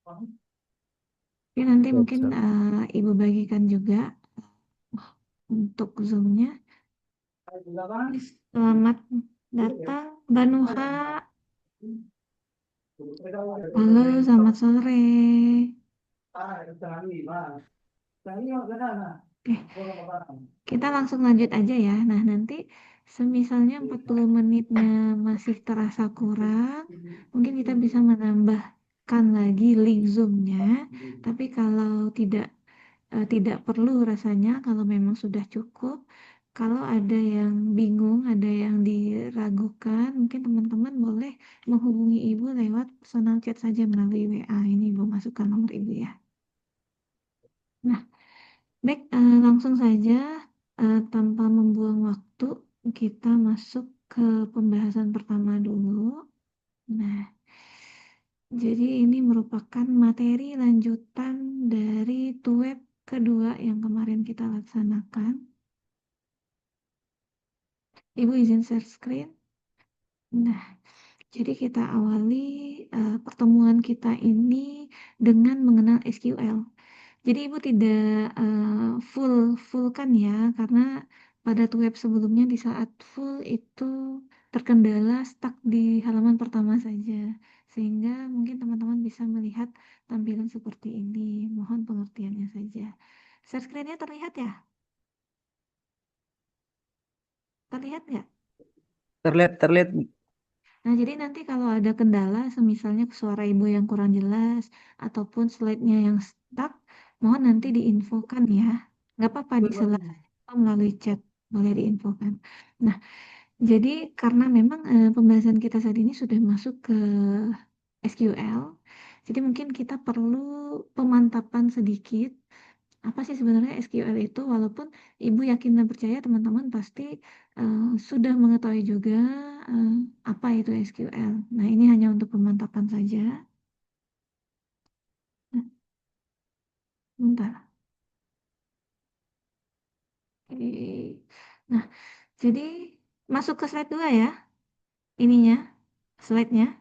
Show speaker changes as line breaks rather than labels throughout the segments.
Oke, nanti
Siap,
mungkin
siap.
Ibu bagikan juga untuk Zoom-nya. Selamat datang, Mbak Nuha. Halo, selamat sore. Oke, kita langsung lanjut aja ya. Nah, nanti semisalnya 40 menitnya masih terasa kurang, mungkin kita bisa menambahkan lagi link Zoom-nya. Tapi kalau tidak perlu rasanya, kalau memang sudah cukup. Kalau ada yang bingung, ada yang diragukan, mungkin teman-teman boleh menghubungi Ibu lewat personal chat saja melalui WA. Ini Ibu masukkan nomor Ibu ya. Nah, baik, langsung saja tanpa membuang waktu, kita masuk ke pembahasan pertama dulu. Nah, jadi ini merupakan materi lanjutan dari TUEP kedua yang kemarin kita laksanakan. Ibu izin share screen. Nah, jadi kita awali pertemuan kita ini dengan mengenal SQL. Jadi Ibu tidak full kan ya, karena pada web sebelumnya di saat full itu terkendala stuck di halaman pertama saja. Sehingga mungkin teman-teman bisa melihat tampilan seperti ini. Mohon pengertiannya saja. Share screen-nya terlihat ya? Terlihat nggak?
Terlihat, terlihat.
Nah, jadi nanti kalau ada kendala, semisalnya suara ibu yang kurang jelas, ataupun slide-nya yang stuck, mohon nanti diinfokan ya. Nggak apa-apa di sela atau melalui chat, boleh diinfokan. Nah, jadi karena memang pembahasan kita saat ini sudah masuk ke SQL, jadi mungkin kita perlu pemantapan sedikit apa sih sebenarnya SQL itu, walaupun Ibu yakin dan percaya teman-teman pasti sudah mengetahui juga eh, apa itu SQL. Nah, ini hanya untuk pemantapan saja. Nah, bentar. Oke. Nah, jadi masuk ke slide 2 ya, ininya, slide-nya.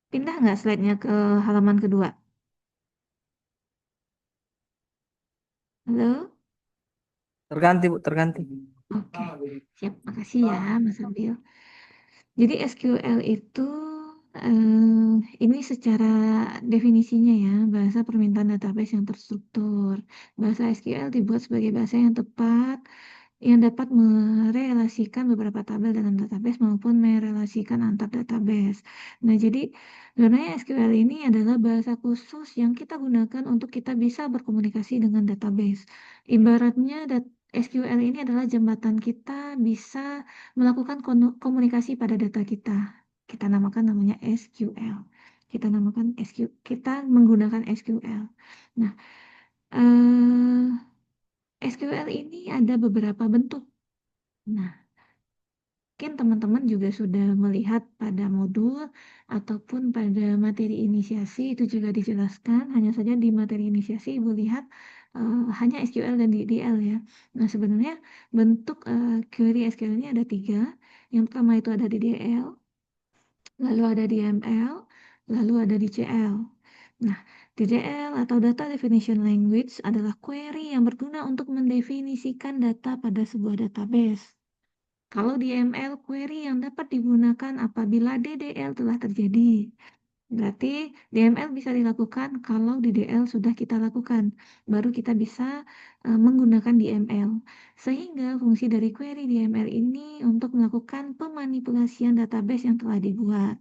Pindah nggak slide-nya ke halaman kedua? Halo?
Terganti, Bu, terganti.
Oke, siap. Makasih ya, Mas Abil. Jadi SQL itu ini secara definisinya ya, bahasa permintaan database yang terstruktur. Bahasa SQL dibuat sebagai bahasa yang tepat yang dapat merelasikan beberapa tabel dalam database maupun merelasikan antar database. Nah, jadi sebenarnya SQL ini adalah bahasa khusus yang kita gunakan untuk kita bisa berkomunikasi dengan database. Ibaratnya SQL ini adalah jembatan kita bisa melakukan komunikasi pada data kita. Kita namakan namanya SQL. Kita namakan kita menggunakan SQL. Nah, SQL ini ada beberapa bentuk. Nah, mungkin teman-teman juga sudah melihat pada modul ataupun pada materi inisiasi itu juga dijelaskan. Hanya saja di materi inisiasi Ibu lihat hanya SQL dan DDL ya. Nah, sebenarnya bentuk query SQL ini ada tiga. Yang pertama itu ada DDL, lalu ada DML, lalu ada DCL. Nah, DDL atau Data Definition Language adalah query yang berguna untuk mendefinisikan data pada sebuah database. Kalau DML, query yang dapat digunakan apabila DDL telah terjadi. Berarti DML bisa dilakukan kalau DDL sudah kita lakukan. Baru kita bisa menggunakan DML. Sehingga fungsi dari query DML ini untuk melakukan pemanipulasian database yang telah dibuat.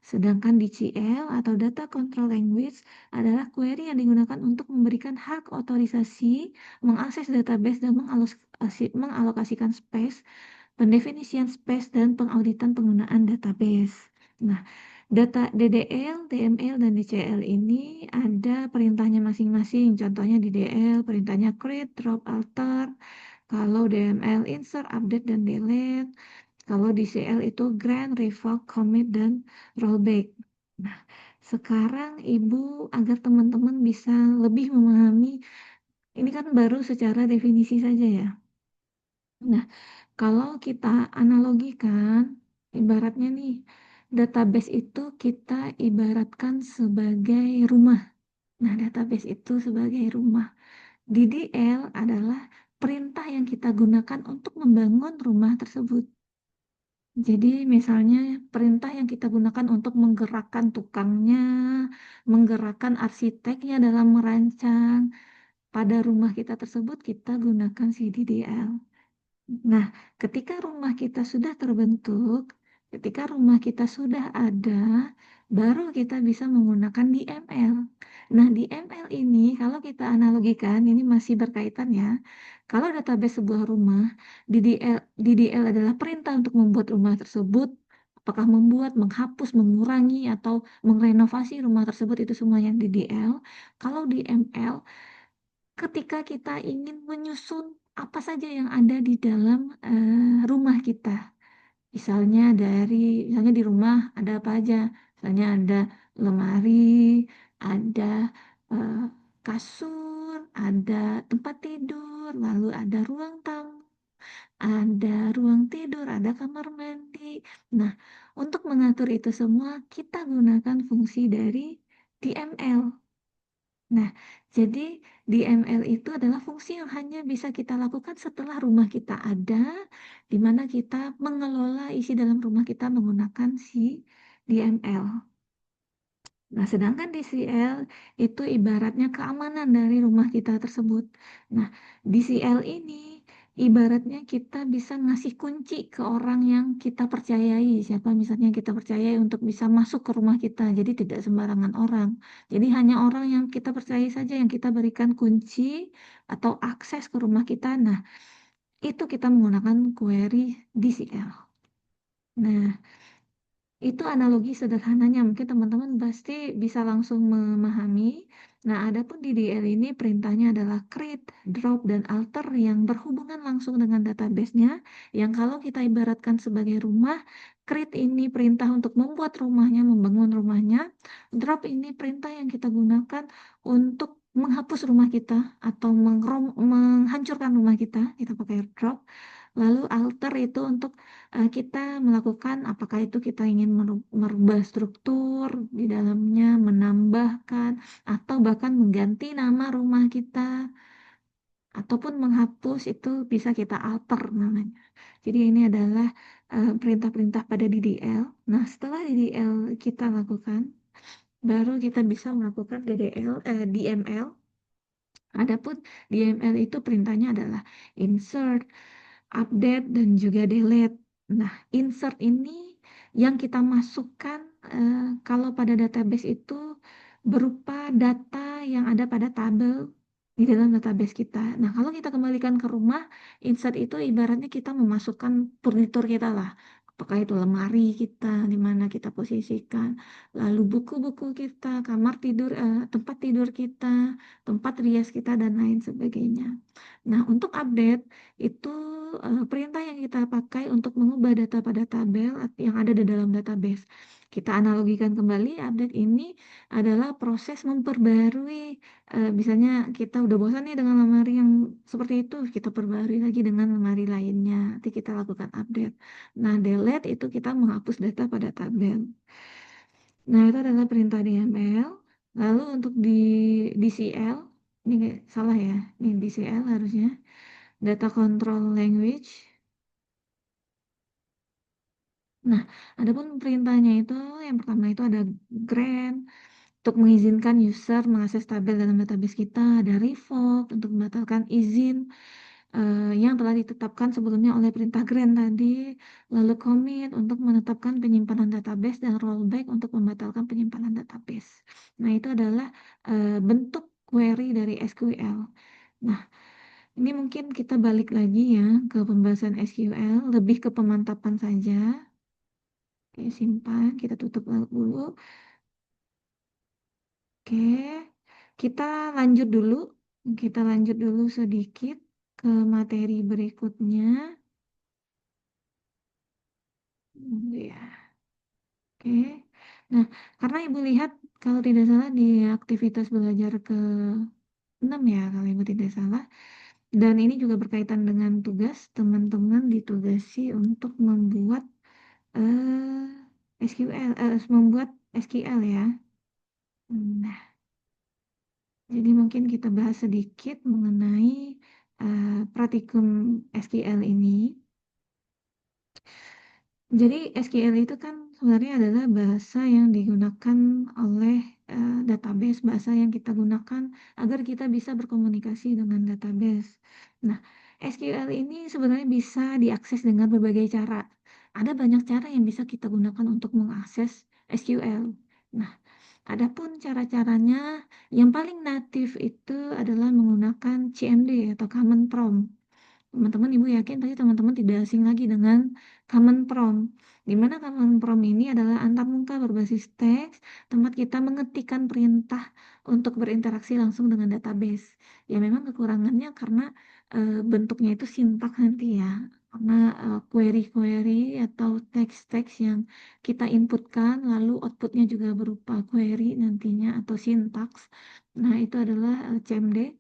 Sedangkan DCL atau Data Control Language adalah query yang digunakan untuk memberikan hak otorisasi, mengakses database dan mengalokasikan space, pendefinisian space, dan pengauditan penggunaan database. Nah, data DDL, DML, dan DCL ini ada perintahnya masing-masing. Contohnya DDL, perintahnya create, drop, alter. Kalau DML, insert, update, dan delete. Kalau DCL itu grant, revoke, commit, dan rollback. Nah, sekarang Ibu agar teman-teman bisa lebih memahami, ini kan baru secara definisi saja ya. Nah, kalau kita analogikan, ibaratnya nih, database itu kita ibaratkan sebagai rumah. Nah, database itu sebagai rumah. DDL adalah perintah yang kita gunakan untuk membangun rumah tersebut. Jadi misalnya perintah yang kita gunakan untuk menggerakkan tukangnya, menggerakkan arsiteknya dalam merancang pada rumah kita tersebut, kita gunakan si DDL. Nah, ketika rumah kita sudah terbentuk, ketika rumah kita sudah ada, baru kita bisa menggunakan DML. Nah, DML ini kalau kita analogikan, ini masih berkaitan ya. Kalau database sebuah rumah, DDL adalah perintah untuk membuat rumah tersebut, apakah membuat, menghapus, mengurangi, atau merenovasi rumah tersebut, itu semuanya DDL. Kalau DML, ketika kita ingin menyusun apa saja yang ada di dalam rumah kita. Misalnya di rumah ada apa aja? Misalnya ada lemari, ada eh, kasur, ada tempat tidur, lalu ada ruang tamu, ada ruang tidur, ada kamar mandi. Nah, untuk mengatur itu semua kita gunakan fungsi dari DML. Nah, jadi DML itu adalah fungsi yang hanya bisa kita lakukan setelah rumah kita ada, di mana kita mengelola isi dalam rumah kita menggunakan si DML. Nah, sedangkan DCL itu ibaratnya keamanan dari rumah kita tersebut. Nah, DCL ini ibaratnya kita bisa ngasih kunci ke orang yang kita percayai. Siapa misalnya yang kita percayai untuk bisa masuk ke rumah kita. Jadi tidak sembarangan orang. Jadi hanya orang yang kita percayai saja yang kita berikan kunci atau akses ke rumah kita. Nah, itu kita menggunakan query DCL. Nah, itu analogi sederhananya, mungkin teman-teman pasti bisa langsung memahami. Nah, adapun di DL ini perintahnya adalah create, drop, dan alter yang berhubungan langsung dengan database-nya. Yang kalau kita ibaratkan sebagai rumah, create ini perintah untuk membuat rumahnya, membangun rumahnya. Drop ini perintah yang kita gunakan untuk menghapus rumah kita atau menghancurkan rumah kita pakai drop. Lalu alter itu untuk kita melakukan apakah itu kita ingin merubah struktur di dalamnya, menambahkan, atau bahkan mengganti nama rumah kita, ataupun menghapus itu bisa kita alter namanya. Jadi ini adalah perintah-perintah pada DDL. Nah, setelah DDL kita lakukan, baru kita bisa melakukan DML. Adapun DML itu perintahnya adalah insert, update, dan juga delete. Nah, insert ini yang kita masukkan kalau pada database itu berupa data yang ada pada tabel di dalam database kita. Nah, kalau kita kembalikan ke rumah, insert itu ibaratnya kita memasukkan furnitur kita lah. Apakah itu lemari kita, di mana kita posisikan, lalu buku-buku kita, kamar tidur, tempat tidur kita, tempat rias kita, dan lain sebagainya. Nah, untuk update, itu perintah yang kita pakai untuk mengubah data pada tabel yang ada di dalam database. Kita analogikan kembali, update ini adalah proses memperbarui. Misalnya kita udah bosan nih dengan lemari yang seperti itu, kita perbarui lagi dengan lemari lainnya. Nanti kita lakukan update. Nah, delete itu kita menghapus data pada tabel. Nah, itu adalah perintah DML. Lalu untuk di DCL, ini salah ya, ini DCL harusnya. Data Control Language. Nah, adapun perintahnya itu yang pertama itu ada grant untuk mengizinkan user mengakses tabel dalam database kita, ada revoke untuk membatalkan izin yang telah ditetapkan sebelumnya oleh perintah grant tadi, lalu commit untuk menetapkan penyimpanan database dan rollback untuk membatalkan penyimpanan database. Nah, itu adalah bentuk query dari SQL. Nah, ini mungkin kita balik lagi ya ke pembahasan SQL, lebih ke pemantapan saja. Oke, simpan, kita tutup dulu. Oke, kita lanjut dulu. Kita lanjut dulu sedikit ke materi berikutnya. Ya, oke. Nah, karena Ibu lihat kalau tidak salah di aktivitas belajar ke-6 ya, kalau Ibu tidak salah. Dan ini juga berkaitan dengan tugas, teman-teman ditugasi untuk membuat eh, SQL, membuat SQL ya. Nah, jadi mungkin kita bahas sedikit mengenai praktikum SQL ini. Jadi SQL itu kan sebenarnya adalah bahasa yang digunakan oleh database, bahasa yang kita gunakan agar kita bisa berkomunikasi dengan database. Nah, SQL ini sebenarnya bisa diakses dengan berbagai cara. Ada banyak cara yang bisa kita gunakan untuk mengakses SQL. Nah, adapun cara-caranya yang paling natif itu adalah menggunakan CMD atau Command Prompt. Teman-teman, Ibu yakin tadi teman-teman tidak asing lagi dengan Command Prompt. Di mana Command Prompt ini adalah antarmuka berbasis teks, tempat kita mengetikkan perintah untuk berinteraksi langsung dengan database. Ya memang kekurangannya karena bentuknya itu sintak nanti ya. Karena query-query atau teks-teks yang kita inputkan, lalu outputnya juga berupa query nantinya atau sintaks. Nah, itu adalah CMD.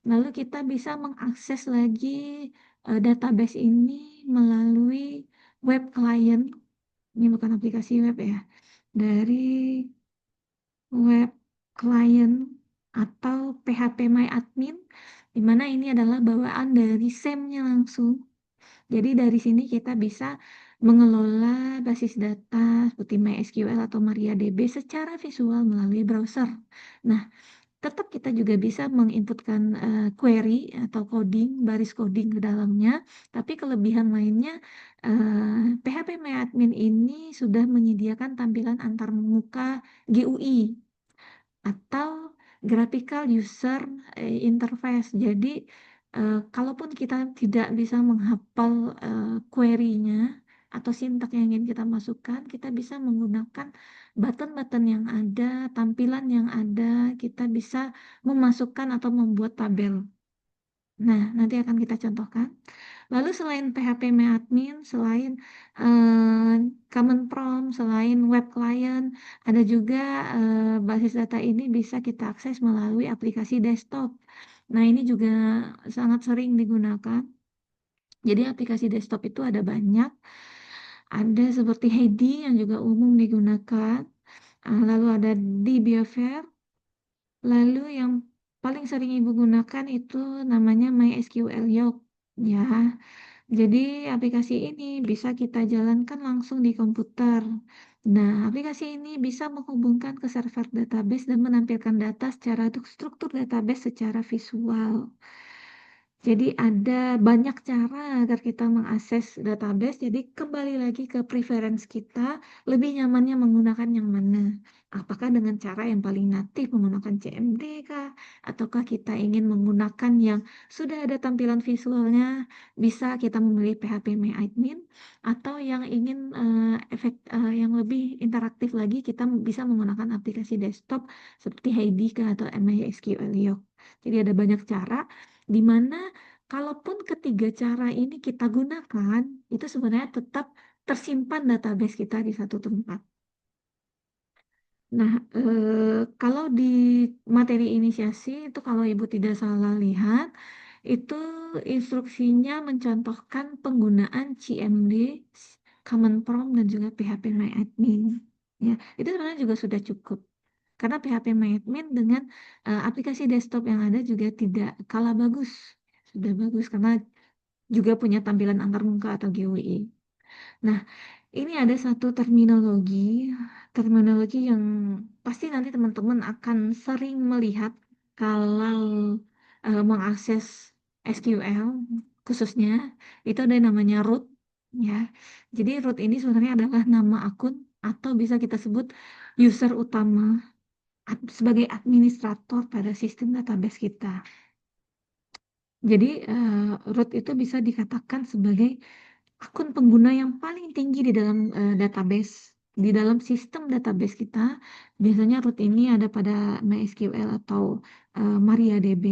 Lalu kita bisa mengakses lagi database ini melalui web client. Ini bukan aplikasi web ya. Dari web client atau phpMyAdmin, di mana ini adalah bawaan dari SAM-nya langsung. Jadi dari sini kita bisa mengelola basis data seperti MySQL atau MariaDB secara visual melalui browser. Nah, tetap kita juga bisa menginputkan query atau coding, baris coding ke dalamnya, tapi kelebihan lainnya PHP ini sudah menyediakan tampilan antarmuka GUI atau Graphical User Interface. Jadi kalaupun kita tidak bisa menghafal query-nya atau sintak yang ingin kita masukkan, kita bisa menggunakan button-button yang ada, tampilan yang ada, kita bisa memasukkan atau membuat tabel. Nah, nanti akan kita contohkan. Lalu selain PHP selain eh, Command Prompt, selain web client, ada juga basis data ini bisa kita akses melalui aplikasi desktop. Nah, ini juga sangat sering digunakan. Jadi aplikasi desktop itu ada banyak. Ada seperti Heidi yang juga umum digunakan. Lalu ada DBaffair. Lalu yang paling sering Ibu gunakan itu namanya MySQL Yoke. Ya, jadi aplikasi ini bisa kita jalankan langsung di komputer. Nah, aplikasi ini bisa menghubungkan ke server database dan menampilkan data secara struktur database secara visual. Jadi ada banyak cara agar kita mengakses database. Jadi kembali lagi ke preference kita, lebih nyamannya menggunakan yang mana? Apakah dengan cara yang paling natif menggunakan CMD kah? Ataukah kita ingin menggunakan yang sudah ada tampilan visualnya, bisa kita memilih PHP atau yang ingin efek yang lebih interaktif lagi, kita bisa menggunakan aplikasi desktop seperti Heidika atau MySQL Yoke. Jadi ada banyak cara di mana kalaupun ketiga cara ini kita gunakan, itu sebenarnya tetap tersimpan database kita di satu tempat. Nah, kalau di materi inisiasi itu kalau Ibu tidak salah lihat, itu instruksinya mencontohkan penggunaan CMD, Command Prompt, dan juga PHPMyAdmin. Ya, itu sebenarnya juga sudah cukup. Karena PHPMyAdmin dengan aplikasi desktop yang ada juga tidak kalah bagus. Sudah bagus karena juga punya tampilan antarmuka atau GUI. Nah, ini ada satu terminologi yang pasti nanti teman-teman akan sering melihat kalau mengakses SQL khususnya itu ada yang namanya root ya. Jadi root ini sebenarnya adalah nama akun atau bisa kita sebut user utama sebagai administrator pada sistem database kita. Jadi root itu bisa dikatakan sebagai akun pengguna yang paling tinggi di dalam database, di dalam sistem database kita. Biasanya root ini ada pada MySQL atau MariaDB,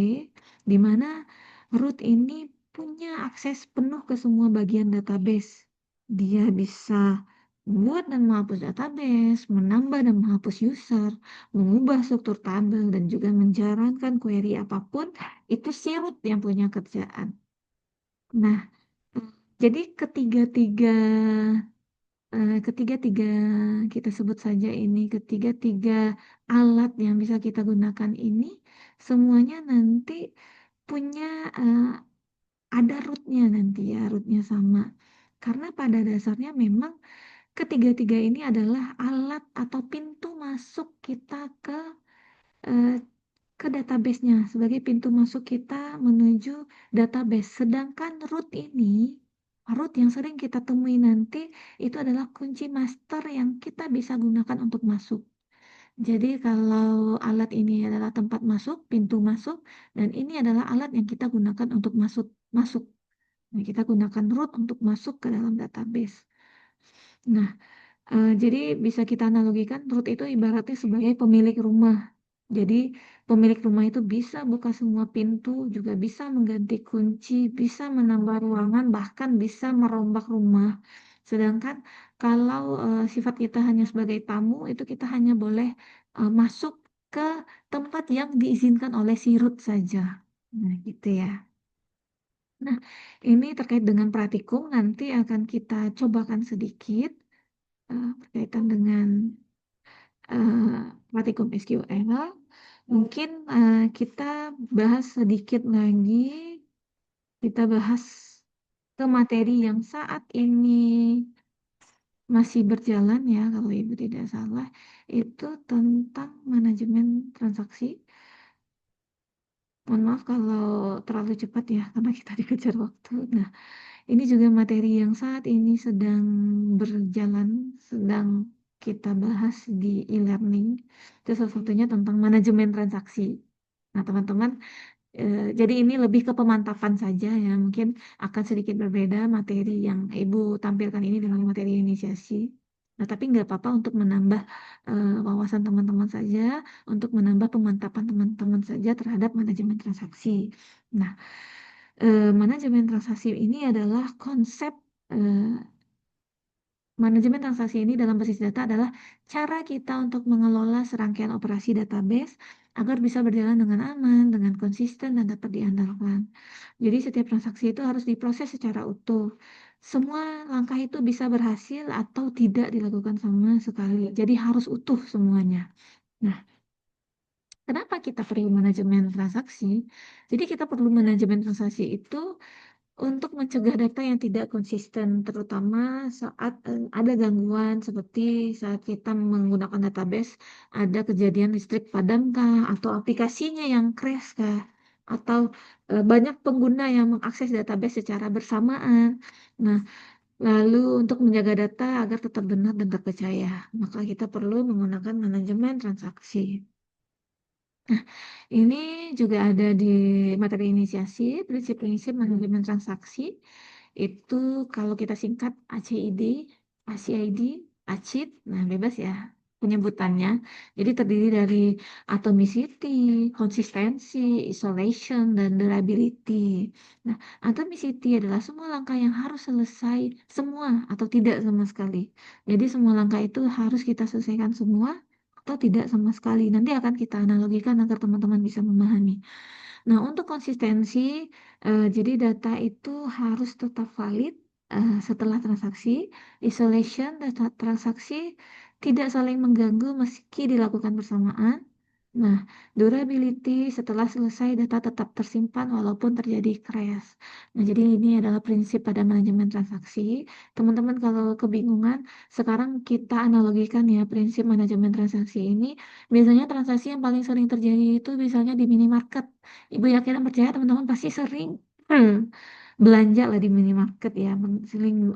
di mana root ini punya akses penuh ke semua bagian database. Dia bisa membuat dan menghapus database, menambah dan menghapus user, mengubah struktur tabel, dan juga menjalankan query apapun, itu si root yang punya kerjaan. Nah, jadi ketiga-tiga ketiga-tiga kita sebut saja ini ketiga-tiga alat yang bisa kita gunakan ini semuanya nanti punya eh, ada rootnya nanti ya, rootnya sama. Karena pada dasarnya memang ketiga-tiga ini adalah alat atau pintu masuk kita eh, ke database-nya sebagai pintu masuk kita menuju database. Sedangkan root yang sering kita temui nanti itu adalah kunci master yang kita bisa gunakan untuk masuk. Jadi kalau alat ini adalah tempat masuk, pintu masuk, dan ini adalah alat yang kita gunakan untuk masuk masuk. Nah, kita gunakan root untuk masuk ke dalam database. Nah, jadi bisa kita analogikan root itu ibaratnya sebagai pemilik rumah. Jadi pemilik rumah itu bisa buka semua pintu, juga bisa mengganti kunci, bisa menambah ruangan, bahkan bisa merombak rumah. Sedangkan kalau sifat kita hanya sebagai tamu, itu kita hanya boleh masuk ke tempat yang diizinkan oleh si root saja. Nah, gitu ya. Nah, ini terkait dengan praktikum, nanti akan kita cobakan sedikit berkaitan dengan praktikum SQL. Mungkin kita bahas sedikit lagi, kita bahas ke materi yang saat ini masih berjalan ya, kalau Ibu tidak salah, itu tentang manajemen transaksi. Mohon maaf kalau terlalu cepat ya, karena kita dikejar waktu. Nah, ini juga materi yang saat ini sedang berjalan, sedang kita bahas di e-learning. Itu salah satunya tentang manajemen transaksi. Nah, teman-teman, jadi ini lebih ke pemantapan saja ya, mungkin akan sedikit berbeda materi yang Ibu tampilkan ini dengan materi inisiasi. Nah, tapi nggak apa-apa untuk menambah wawasan teman-teman saja, untuk menambah pemantapan teman-teman saja terhadap manajemen transaksi. Nah, manajemen transaksi ini adalah konsep eh, manajemen transaksi ini dalam basis data adalah cara kita untuk mengelola serangkaian operasi database agar bisa berjalan dengan aman, dengan konsisten, dan dapat diandalkan. Jadi setiap transaksi itu harus diproses secara utuh. Semua langkah itu bisa berhasil atau tidak dilakukan sama sekali. Jadi harus utuh semuanya. Nah, kenapa kita perlu manajemen transaksi? Jadi kita perlu manajemen transaksi itu untuk mencegah data yang tidak konsisten, terutama saat ada gangguan seperti saat kita menggunakan database, ada kejadian listrik padam kah, atau aplikasinya yang crash kah, atau banyak pengguna yang mengakses database secara bersamaan. Nah, lalu untuk menjaga data agar tetap benar dan terpercaya, maka kita perlu menggunakan manajemen transaksi. Ini juga ada di materi inisiasi, prinsip-prinsip manajemen transaksi. Itu kalau kita singkat ACID, ACID, ACID, nah bebas ya penyebutannya. Jadi terdiri dari atomicity, konsistensi, isolation, dan durability. Nah, atomicity adalah semua langkah yang harus selesai semua atau tidak sama sekali. Jadi semua langkah itu harus kita selesaikan semua atau tidak sama sekali. Nanti akan kita analogikan agar teman-teman bisa memahami. Nah, untuk konsistensi, jadi data itu harus tetap valid setelah transaksi. Isolation, data transaksi tidak saling mengganggu meski dilakukan bersamaan. Nah, durability setelah selesai data tetap tersimpan walaupun terjadi crash. Nah, jadi ini adalah prinsip pada manajemen transaksi. Teman-teman kalau kebingungan, sekarang kita analogikan ya prinsip manajemen transaksi ini. Biasanya transaksi yang paling sering terjadi itu misalnya di minimarket. Ibu yakin dan percaya teman-teman pasti sering belanja lah di minimarket ya, sering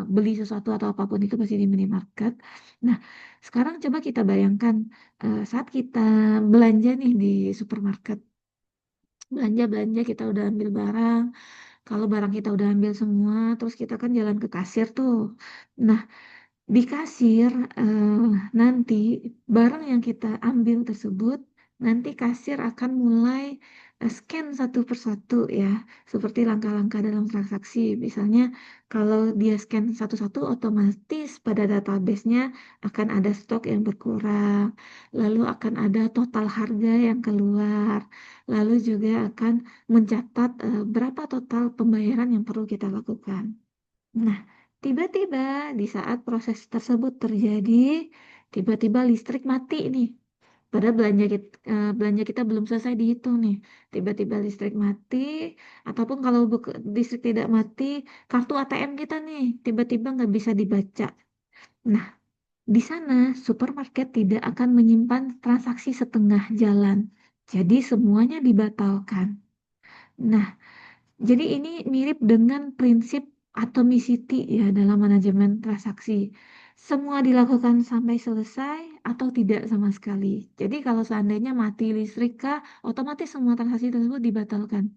beli sesuatu atau apapun itu pasti di minimarket. Nah, sekarang coba kita bayangkan saat kita belanja nih di supermarket, belanja-belanja kita udah ambil barang, kalau barang kita udah ambil semua, terus kita kan jalan ke kasir tuh. Nah, di kasir nanti barang yang kita ambil tersebut nanti kasir akan mulai scan satu persatu ya, seperti langkah-langkah dalam transaksi. Misalnya kalau dia scan satu-satu otomatis pada database-nya akan ada stok yang berkurang, lalu akan ada total harga yang keluar, lalu juga akan mencatat berapa total pembayaran yang perlu kita lakukan. Nah, Tiba-tiba di saat proses tersebut terjadi, tiba-tiba listrik mati nih. Padahal belanja kita belum selesai dihitung nih. Tiba-tiba listrik mati, ataupun kalau listrik tidak mati, kartu ATM kita nih tiba-tiba nggak bisa dibaca. Nah, di sana supermarket tidak akan menyimpan transaksi setengah jalan. Jadi semuanya dibatalkan. Nah, jadi ini mirip dengan prinsip atomicity ya dalam manajemen transaksi. Semua dilakukan sampai selesai atau tidak sama sekali. Jadi kalau seandainya mati listrik kah, otomatis semua transaksi tersebut dibatalkan.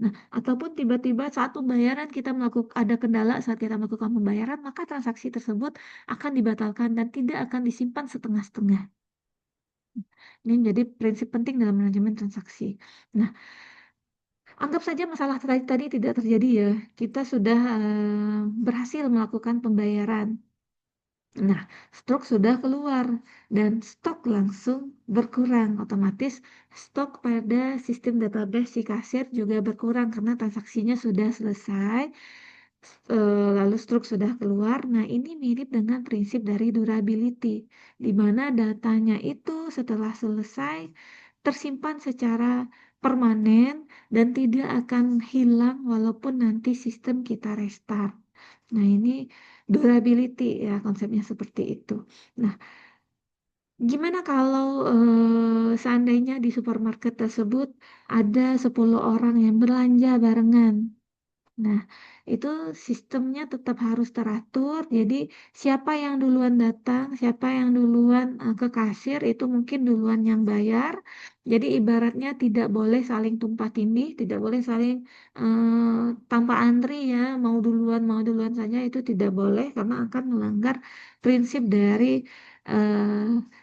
Nah, ataupun tiba-tiba saat pembayaran kita melakukan ada kendala saat kita melakukan pembayaran, maka transaksi tersebut akan dibatalkan dan tidak akan disimpan setengah-setengah. Ini menjadi prinsip penting dalam manajemen transaksi. Nah, anggap saja masalah tadi tidak terjadi ya. Kita sudah berhasil melakukan pembayaran. Nah, stok sudah keluar dan stok langsung berkurang. Otomatis stok pada sistem database si kasir juga berkurang karena transaksinya sudah selesai. Lalu stok sudah keluar. Nah, ini mirip dengan prinsip dari durability, di mana datanya itu setelah selesai tersimpan secara permanen dan tidak akan hilang walaupun nanti sistem kita restart. Nah, ini durability ya konsepnya seperti itu. Nah, gimana kalau seandainya di supermarket tersebut ada 10 orang yang belanja barengan? Nah, itu sistemnya tetap harus teratur. Jadi, siapa yang duluan datang, siapa yang duluan ke kasir, itu mungkin duluan yang bayar. Jadi, ibaratnya tidak boleh saling tumpah tindih, tidak boleh saling tanpa antri ya, mau duluan saja itu tidak boleh karena akan melanggar prinsip dari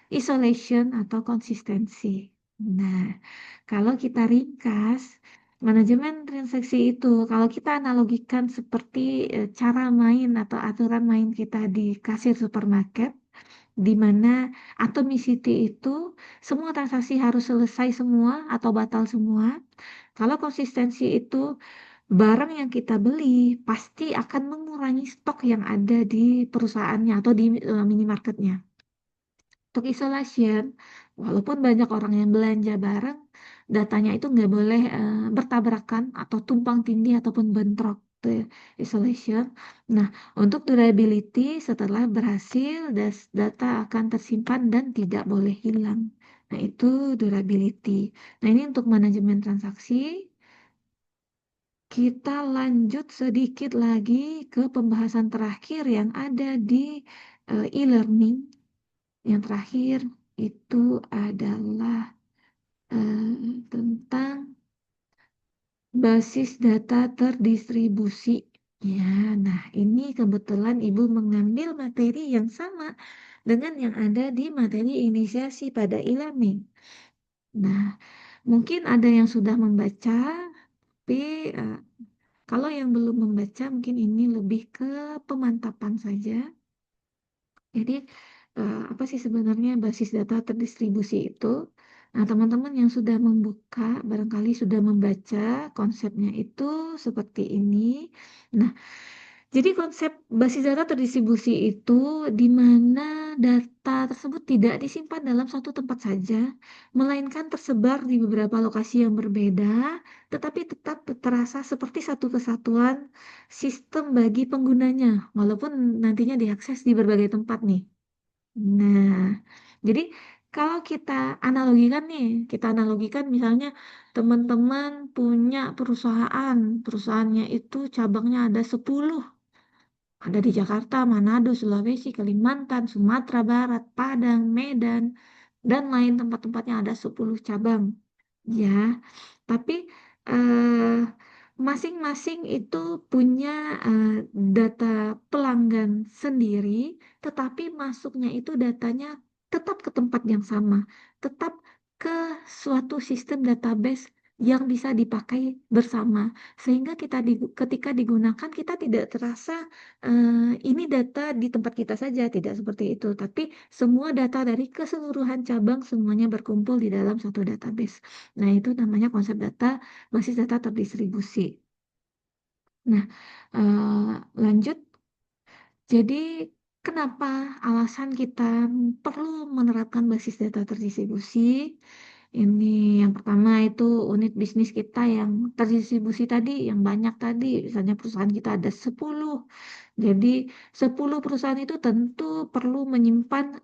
isolation atau konsistensi. Nah, kalau kita ringkas, manajemen transaksi itu, kalau kita analogikan seperti cara main atau aturan main kita di kasir supermarket, di mana atomicity itu semua transaksi harus selesai semua atau batal semua. Kalau konsistensi itu barang yang kita beli pasti akan mengurangi stok yang ada di perusahaannya atau di minimarketnya. Untuk isolation, walaupun banyak orang yang belanja bareng, datanya itu nggak boleh bertabrakan atau tumpang tindih ataupun bentrok. Itu ya, isolation. Nah, untuk durability setelah berhasil, data akan tersimpan dan tidak boleh hilang. Nah, itu durability. Nah, ini untuk manajemen transaksi. Kita lanjut sedikit lagi ke pembahasan terakhir yang ada di e-learning. Yang terakhir itu adalah tentang basis data terdistribusi. Ya, nah ini kebetulan Ibu mengambil materi yang sama dengan yang ada di materi inisiasi pada e-learning. Nah, mungkin ada yang sudah membaca, tapi kalau yang belum membaca mungkin ini lebih ke pemantapan saja. Jadi, apa sih sebenarnya basis data terdistribusi itu? Nah, teman-teman yang sudah membuka, barangkali sudah membaca konsepnya itu seperti ini. Nah, jadi konsep basis data terdistribusi itu di mana data tersebut tidak disimpan dalam satu tempat saja, melainkan tersebar di beberapa lokasi yang berbeda, tetapi tetap terasa seperti satu kesatuan sistem bagi penggunanya, walaupun nantinya diakses di berbagai tempat nih. Nah, jadi kalau kita analogikan misalnya teman-teman punya perusahaannya itu cabangnya ada 10. Ada di Jakarta, Manado, Sulawesi, Kalimantan, Sumatera Barat, Padang, Medan, dan lain tempat-tempatnya ada 10 cabang. Ya, tapi eh, masing-masing itu punya eh, data pelanggan sendiri, tetapi masuknya itu datanya tetap ke tempat yang sama, tetap ke suatu sistem database yang bisa dipakai bersama, sehingga ketika digunakan kita tidak terasa ini data di tempat kita saja, tidak seperti itu, tapi semua data dari keseluruhan cabang semuanya berkumpul di dalam satu database. Nah, itu namanya konsep basis data terdistribusi. Nah, lanjut. Jadi, kenapa alasan kita perlu menerapkan basis data terdistribusi? Ini yang pertama itu unit bisnis kita yang terdistribusi tadi, yang banyak tadi. Misalnya perusahaan kita ada 10. Jadi 10 perusahaan itu tentu perlu menyimpan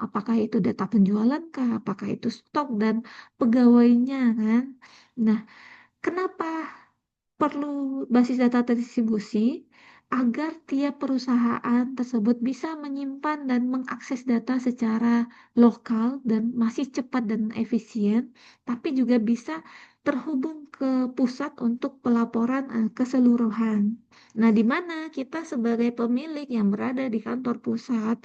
apakah itu data penjualan kah, apakah itu stok dan pegawainya kan. Nah, kenapa perlu basis data terdistribusi agar tiap perusahaan tersebut bisa menyimpan dan mengakses data secara lokal dan masih cepat dan efisien, tapi juga bisa terhubung ke pusat untuk pelaporan keseluruhan. Nah, di mana kita sebagai pemilik yang berada di kantor pusat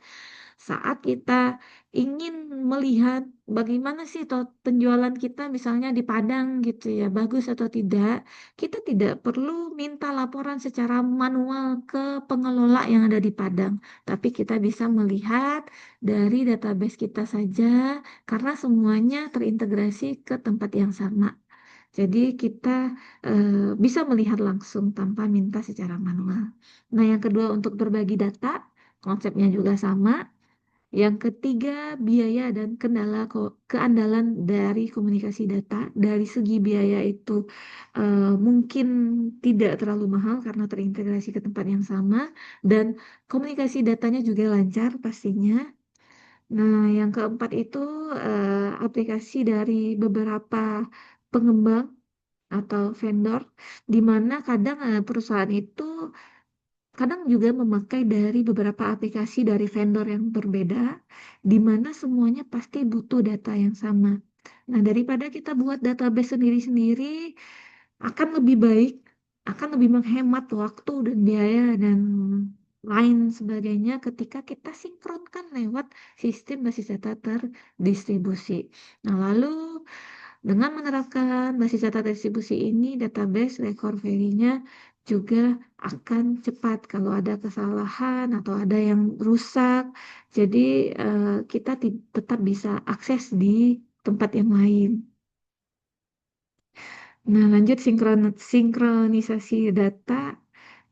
saat kita ingin melihat bagaimana sih penjualan kita misalnya di Padang gitu ya, bagus atau tidak, kita tidak perlu minta laporan secara manual ke pengelola yang ada di Padang, tapi kita bisa melihat dari database kita saja karena semuanya terintegrasi ke tempat yang sama. Jadi kita bisa melihat langsung tanpa minta secara manual. Nah, yang kedua untuk berbagi data, konsepnya juga sama. Yang ketiga, biaya dan keandalan dari komunikasi data. Dari segi biaya itu mungkin tidak terlalu mahal karena terintegrasi ke tempat yang sama dan komunikasi datanya juga lancar pastinya. Nah, yang keempat itu aplikasi dari beberapa pengembang atau vendor, di mana kadang perusahaan itu kadang juga memakai dari beberapa aplikasi dari vendor yang berbeda, di mana semuanya pasti butuh data yang sama. Nah, daripada kita buat database sendiri-sendiri, akan lebih baik, akan lebih menghemat waktu dan biaya dan lain sebagainya ketika kita sinkronkan lewat sistem basis data terdistribusi. Nah, lalu dengan menerapkan basis data distribusi ini, database recovery-nya juga akan cepat kalau ada kesalahan atau ada yang rusak. Jadi kita tetap bisa akses di tempat yang lain. Nah, lanjut sinkronisasi data.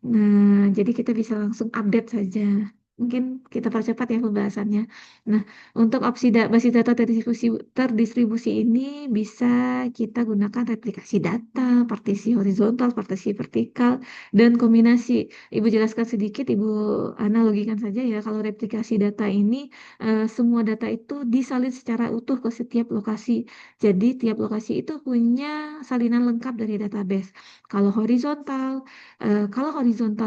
Nah, jadi kita bisa langsung update saja. Mungkin kita percepat ya pembahasannya. Nah, untuk opsi basis data terdistribusi ini bisa kita gunakan replikasi data, partisi horizontal, partisi vertikal, dan kombinasi. Ibu jelaskan sedikit, Ibu analogikan saja ya. Kalau replikasi data ini, semua data itu disalin secara utuh ke setiap lokasi. Jadi, tiap lokasi itu punya salinan lengkap dari database. Kalau horizontal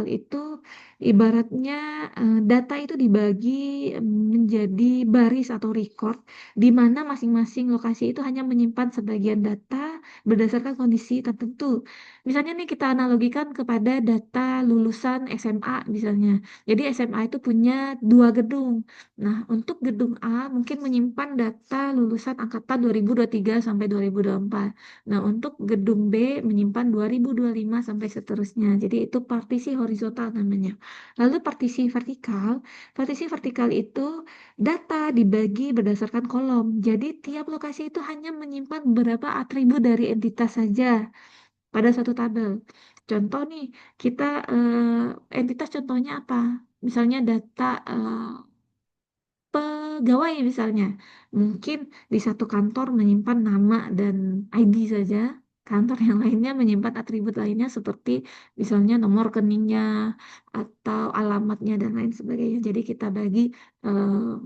itu ibaratnya data itu dibagi menjadi baris atau record di mana masing-masing lokasi itu hanya menyimpan sebagian data berdasarkan kondisi tertentu. Misalnya nih kita analogikan kepada data lulusan SMA misalnya. Jadi SMA itu punya 2 gedung. Nah, untuk gedung A mungkin menyimpan data lulusan angkatan 2023 sampai 2024. Nah, untuk gedung B menyimpan 2025 sampai seterusnya. Jadi itu partisi horizontal namanya. Lalu partisi vertikal itu data dibagi berdasarkan kolom. Jadi tiap lokasi itu hanya menyimpan beberapa atribut dari entitas saja pada suatu tabel. Contoh nih, kita entitas contohnya apa? Misalnya data pegawai misalnya. Mungkin di satu kantor menyimpan nama dan ID saja. Kantor yang lainnya menyimpan atribut lainnya seperti misalnya nomor rekeningnya atau alamatnya dan lain sebagainya. Jadi kita bagi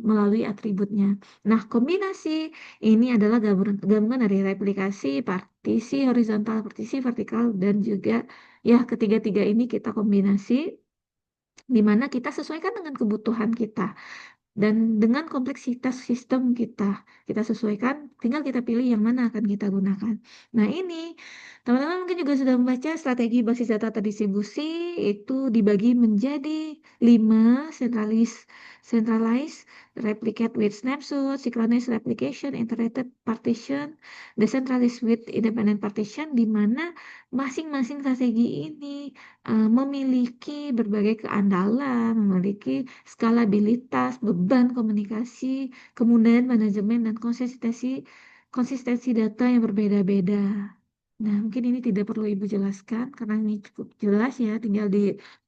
melalui atributnya. Nah, kombinasi ini adalah gabungan dari replikasi, partisi horizontal, partisi vertikal, dan juga ya ketiga-tiga ini kita kombinasi di mana kita sesuaikan dengan kebutuhan kita. Dan dengan kompleksitas sistem kita sesuaikan, tinggal kita pilih yang mana akan kita gunakan. Nah, ini teman-teman mungkin juga sudah membaca strategi basis data terdistribusi itu dibagi menjadi 5: centralized, replicate with snapshot, synchronous replication, iterated partition, decentralized with independent partition, di mana masing-masing strategi ini memiliki berbagai keandalan, memiliki skalabilitas, beban komunikasi, kemudahan manajemen, dan konsistensi data yang berbeda-beda. Nah, mungkin ini tidak perlu Ibu jelaskan karena ini cukup jelas ya, tinggal di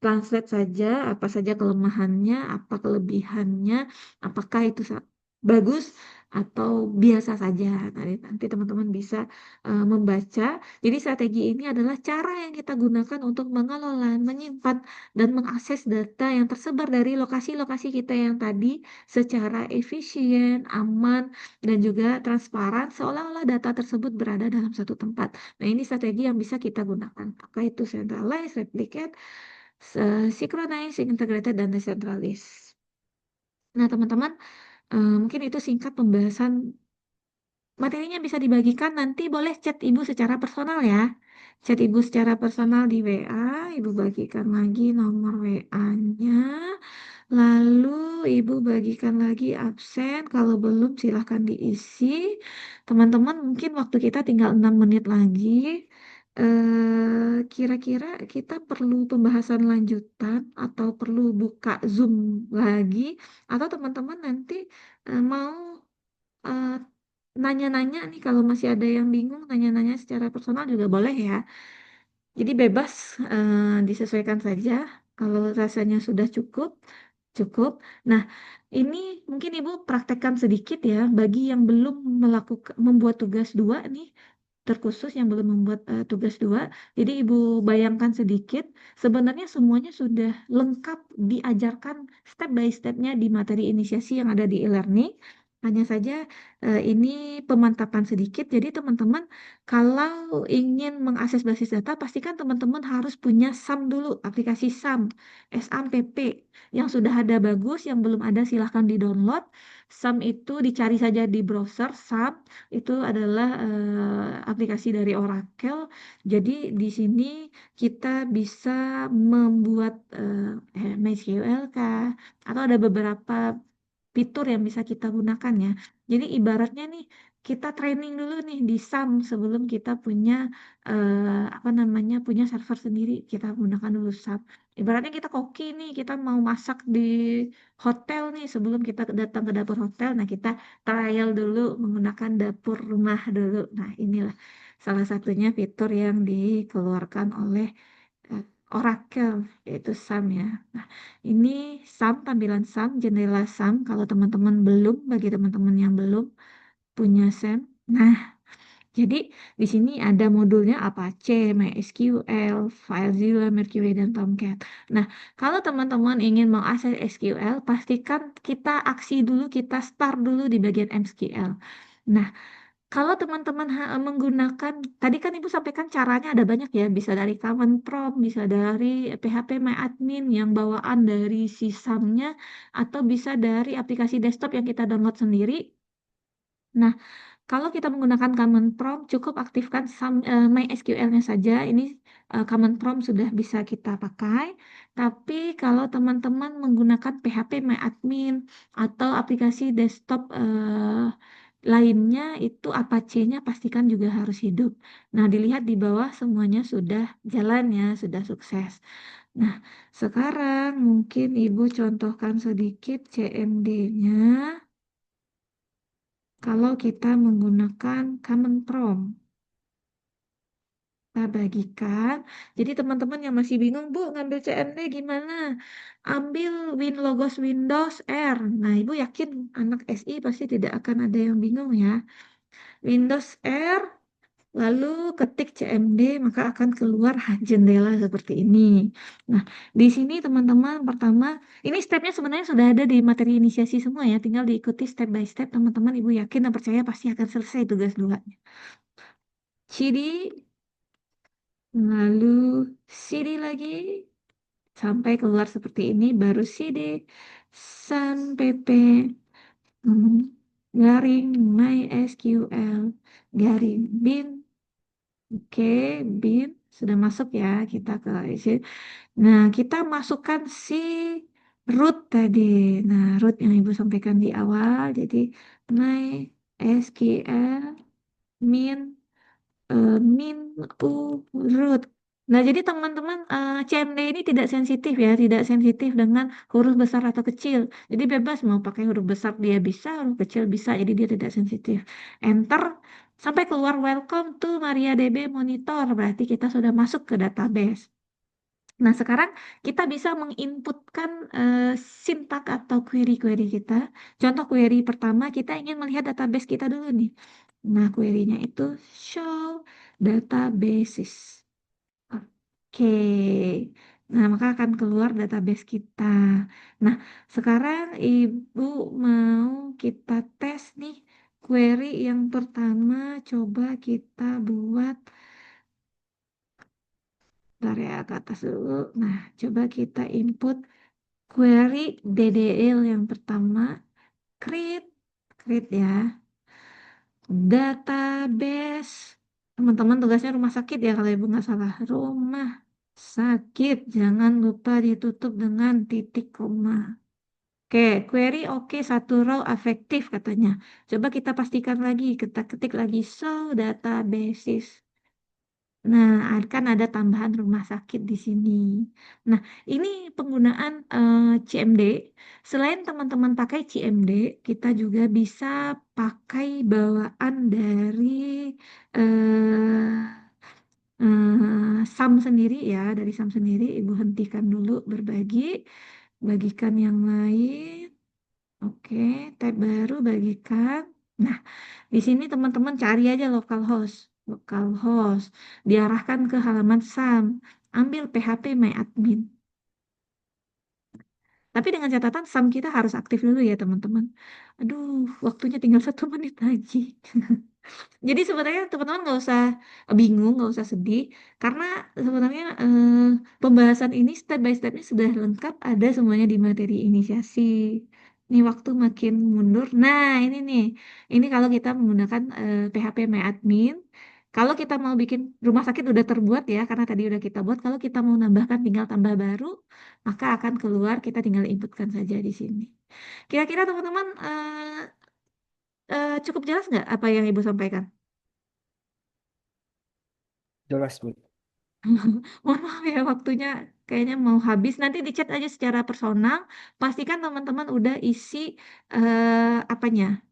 translate saja apa saja kelemahannya, apa kelebihannya, apakah itu bagus atau biasa saja. Nanti teman-teman bisa membaca. Jadi strategi ini adalah cara yang kita gunakan untuk mengelola, menyimpan, dan mengakses data yang tersebar dari lokasi-lokasi kita yang tadi secara efisien, aman, dan juga transparan, seolah-olah data tersebut berada dalam satu tempat. Nah, ini strategi yang bisa kita gunakan. Apakah itu centralized, replicate, synchronized, integrated, dan decentralized. Nah, teman-teman, mungkin itu singkat pembahasan materinya bisa dibagikan. Nanti boleh chat Ibu secara personal ya. Chat Ibu secara personal di WA, Ibu bagikan lagi nomor WA-nya. Lalu Ibu bagikan lagi absen. Kalau belum silahkan diisi. Teman-teman mungkin waktu kita tinggal 6 menit lagi. Kira-kira kita perlu pembahasan lanjutan atau perlu buka Zoom lagi atau teman-teman nanti mau eh, nanya-nanya nih kalau masih ada yang bingung nanya-nanya secara personal juga boleh ya. Jadi bebas disesuaikan saja. Kalau rasanya sudah cukup, cukup. Nah, ini mungkin Ibu praktekkan sedikit ya bagi yang belum melakukan membuat tugas dua nih terkhusus yang belum membuat tugas dua. Jadi Ibu bayangkan sedikit, sebenarnya semuanya sudah lengkap diajarkan step by stepnya di materi inisiasi yang ada di e-learning. Hanya saja ini pemantapan sedikit. Jadi teman-teman kalau ingin mengakses basis data, pastikan teman-teman harus punya SAM dulu, aplikasi SAM, SAMPP yang sudah ada bagus, yang belum ada silahkan di-download. SAM itu dicari saja di browser, SAM itu adalah aplikasi dari Oracle. Jadi di sini kita bisa membuat MySQL kah, atau ada beberapa fitur yang bisa kita gunakan ya. Jadi ibaratnya nih kita training dulu nih di SAM sebelum kita punya apa namanya punya server sendiri. Kita gunakan dulu SAM. Ibaratnya kita koki nih, kita mau masak di hotel nih sebelum kita datang ke dapur hotel. Nah, kita trial dulu menggunakan dapur rumah dulu. Nah, inilah salah satunya fitur yang dikeluarkan oleh eh, Oracle, yaitu SAM ya. Nah, ini SAM, tampilan SAM, jendela SAM. Kalau teman-teman belum, bagi teman-teman yang belum punya SAM. Nah, jadi di sini ada modulnya Apache, MySQL, FileZilla, Mercury, dan Tomcat. Nah, kalau teman-teman ingin mengakses SQL, pastikan kita aksi dulu, kita start dulu di bagian MSQL. Nah, kalau teman-teman menggunakan, tadi kan Ibu sampaikan caranya ada banyak ya, bisa dari command prompt, bisa dari PHP MyAdmin yang bawaan dari si SAM-nya, atau bisa dari aplikasi desktop yang kita download sendiri. Nah, kalau kita menggunakan command prompt, cukup aktifkan MySQL-nya saja. Ini command prompt sudah bisa kita pakai. Tapi kalau teman-teman menggunakan PHP MyAdmin atau aplikasi desktop lainnya, itu Apache-nya pastikan juga harus hidup. Nah, dilihat di bawah semuanya sudah jalan ya, sudah sukses. Nah, sekarang mungkin Ibu contohkan sedikit CMD-nya. Kalau kita menggunakan command prompt, kita bagikan. Jadi teman-teman yang masih bingung, Bu, ngambil CMD gimana? Ambil Winlogos Windows R. Nah, Ibu yakin anak SI pasti tidak akan ada yang bingung ya. Windows R, lalu ketik CMD, maka akan keluar jendela seperti ini. Nah, di sini teman-teman pertama, ini stepnya sebenarnya sudah ada di materi inisiasi semua ya, tinggal diikuti step by step. Teman-teman, Ibu yakin dan percaya pasti akan selesai tugas dua. CD, lalu CD lagi, sampai keluar seperti ini, baru CD, sampai P, hmm, garing MySQL, garing bin. Oke, bin sudah masuk ya kita ke isi. Nah, kita masukkan si root tadi. Nah, root yang Ibu sampaikan di awal. Jadi, MySQL min min u root. Nah, jadi teman-teman CMD ini tidak sensitif ya, tidak sensitif dengan huruf besar atau kecil. Jadi bebas mau pakai huruf besar dia bisa, huruf kecil bisa, jadi dia tidak sensitif. Enter. Sampai keluar welcome to MariaDB monitor, berarti kita sudah masuk ke database. Nah, sekarang kita bisa menginputkan sintak atau query-query kita. Contoh query pertama, kita ingin melihat database kita dulu nih. Nah, query-nya itu show databases. Oke. Nah, maka akan keluar database kita. Nah, sekarang Ibu mau kita tes nih query yang pertama. Coba kita buat, bentar ya, ke atas dulu. Nah, coba kita input query DDL yang pertama. Create, create ya. Database. Teman-teman tugasnya rumah sakit ya kalau Ibu nggak salah. Rumah sakit. Jangan lupa ditutup dengan titik koma. Oke, query oke, satu row efektif katanya. Coba kita pastikan lagi, kita ketik lagi show databases. Nah, kan ada tambahan rumah sakit di sini. Nah, ini penggunaan CMD. Selain teman-teman pakai CMD, kita juga bisa pakai bawaan dari eh, SAM sendiri ya. Dari SAM sendiri, Ibu hentikan dulu berbagi, bagikan yang lain. Oke, tab baru bagikan. Nah, di sini teman-teman cari aja localhost. Localhost. Diarahkan ke halaman SAM. Ambil PHP My Admin. Tapi dengan catatan SAM kita harus aktif dulu ya teman-teman. Aduh, waktunya tinggal 1 menit lagi. Jadi sebenarnya teman-teman nggak usah bingung, nggak usah sedih, karena sebenarnya pembahasan ini step by stepnya sudah lengkap, ada semuanya di materi inisiasi. Ini waktu makin mundur. Nah, ini nih, ini kalau kita menggunakan PHP My Admin. Kalau kita mau bikin rumah sakit udah terbuat ya, karena tadi udah kita buat. Kalau kita mau nambahkan, tinggal tambah baru, maka akan keluar. Kita tinggal inputkan saja di sini. Kira-kira teman-teman cukup jelas nggak apa yang Ibu sampaikan?
Jelas, Bu.
Mohon maaf ya waktunya kayaknya mau habis. Nanti dicat aja secara personal. Pastikan teman-teman udah isi apanya?